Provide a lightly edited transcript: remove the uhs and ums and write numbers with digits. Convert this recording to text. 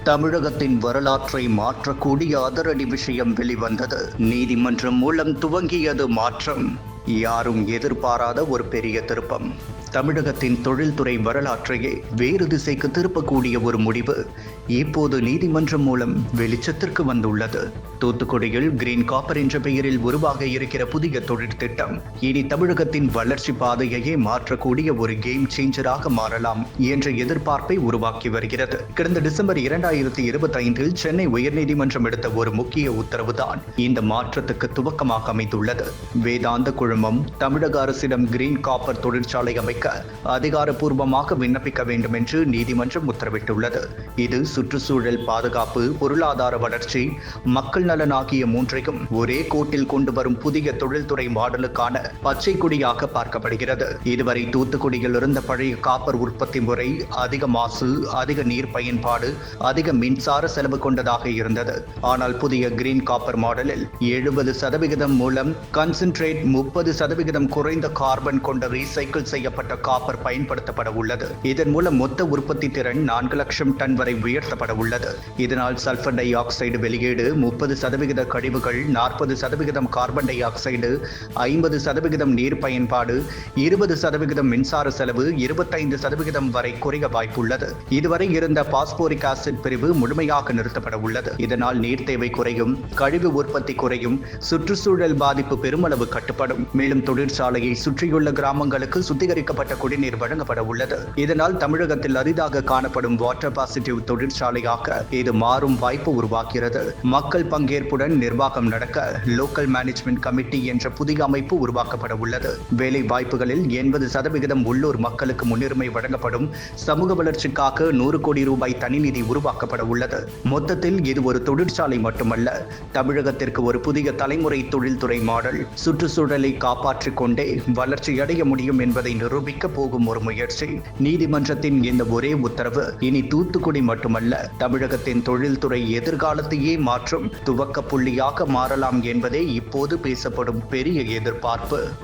தமிழகத்தின் வரலாற்றை மாற்றக்கூடிய அதிரடி விஷயம் வெளிவந்தது. நீதிமன்றம் மூலம் துவங்கியது மாற்றம். யாரும் எதிர்பாராத ஒரு பெரிய திருப்பம். தமிழகத்தின் தொழில்துறை வரலாற்றையே வேறு திசைக்கு திருப்பக்கூடிய ஒரு முடிவு இப்போது நீதிமன்றம் மூலம் வெளிச்சத்திற்கு வந்துள்ளது. தூத்துக்குடியில் கிரீன் காப்பர் என்ற பெயரில் உருவாக இருக்கிற புதிய தொழிற்திட்டம் இனி தமிழகத்தின் வளர்ச்சி பாதையையே மாற்றக்கூடிய ஒரு கேம் சேஞ்சராக மாறலாம் என்ற எதிர்பார்ப்பை உருவாக்கி வருகிறது. கடந்த டிசம்பர் 2025 சென்னை உயர்நீதிமன்றம் எடுத்த ஒரு முக்கிய உத்தரவுதான் இந்த மாற்றத்துக்கு துவக்கமாக அமைந்துள்ளது. வேதாந்த குழுமம் தமிழக அரசிடம் கிரீன் காப்பர் தொழிற்சாலை அமைக்க அதிகாரப்பூர்வமாக விண்ணப்பிக்க வேண்டும் என்று நீதிமன்றம் உத்தரவிட்டுள்ளது. இது சுற்றுச்சூழல் பாதுகாப்பு, பொருளாதார வளர்ச்சி, மக்கள் நலன் ஆகிய மூன்றையும் ஒரே கோட்டில் கொண்டு வரும் புதிய தொழில்துறை மாடலுக்கான பச்சை கொடியாக பார்க்கப்படுகிறது. இதுவரை தூத்துக்குடியில் இருந்த பழைய காப்பர் உற்பத்தி முறை அதிக மாசு, அதிக நீர் பயன்பாடு, அதிக மின்சார செலவு கொண்டதாக இருந்தது. ஆனால் புதிய கிரீன் காப்பர் மாடலில் 70% மூலம் கன்சென்ட்ரேட், 30% குறைந்த கார்பன் கொண்ட ரீசைக்கிள் செய்யப்பட்ட காப்பர் பயன்படுத்தப்பட உள்ளது. இதன் மூலம் மொத்த உற்பத்தி திறன் 4 லட்சம் டன் வரை உயர்த்தப்பட உள்ளது. இதனால் சல்பர் டை ஆக்சைடு வெளியீடு 30% கழிவுகள், 40% கார்பன் டை ஆக்சைடு, 50% நீர் பயன்பாடு, 20% மின்சார செலவு, 25% வரை குறைய வாய்ப்புள்ளது. இதுவரை இருந்த பாஸ்போரிக் ஆசிட் பிரிவு முழுமையாக நிறுத்தப்பட உள்ளது. இதனால் நீர் தேவை குறையும், கழிவு உற்பத்தி குறையும், சுற்றுச்சூழல் பாதிப்பு பெருமளவு கட்டுப்படும். மேலும் தொழிற்சாலையை சுற்றியுள்ள கிராமங்களுக்கு சுத்திகரிக்கப்பட்ட குடிநீர் வழங்கப்பட உள்ளது. இதனால் தமிழகத்தில் அரிதாக காணப்படும் வாட்டர் பாசிட்டிவ் தொழிற்சாலையாக இது மாறும் வாய்ப்பு உருவாகிறது. மக்கள் பங்கேற்புடன் நிர்வாகம் நடக்க லோக்கல் மேனேஜ்மெண்ட் கமிட்டி என்ற புதிய அமைப்பு உருவாக்கப்பட உள்ளது. வேலை வாய்ப்புகளில் 80% உள்ளூர் மக்களுக்கு முன்னுரிமை வழங்கப்படும். சமூக வளர்ச்சிக்காக 100 கோடி ரூபாய் தனிநிதி உருவாக்கப்பட உள்ளது. மொத்தத்தில் இது ஒரு தொழிற்சாலை மட்டுமல்ல, தமிழகத்திற்கு ஒரு புதிய தலைமுறை தொழில்துறை மாடல். சுற்றுச்சூழலை காப்பாற்றிக் கொண்டே வளர்ச்சியடைய முடியும் என்பதை நிரூபிக்க போகும் ஒரு முயற்சி. நீதிமன்றத்தின் இந்த ஒரே உத்தரவு இனி தூத்துக்குடி மட்டுமல்ல, தமிழகத்தின் தொழில்துறை எதிர்காலத்தையே மாற்றும் துவக்க புள்ளியாக மாறலாம் என்பதே இப்போது பேசப்படும் பெரிய எதிர்பார்ப்பு.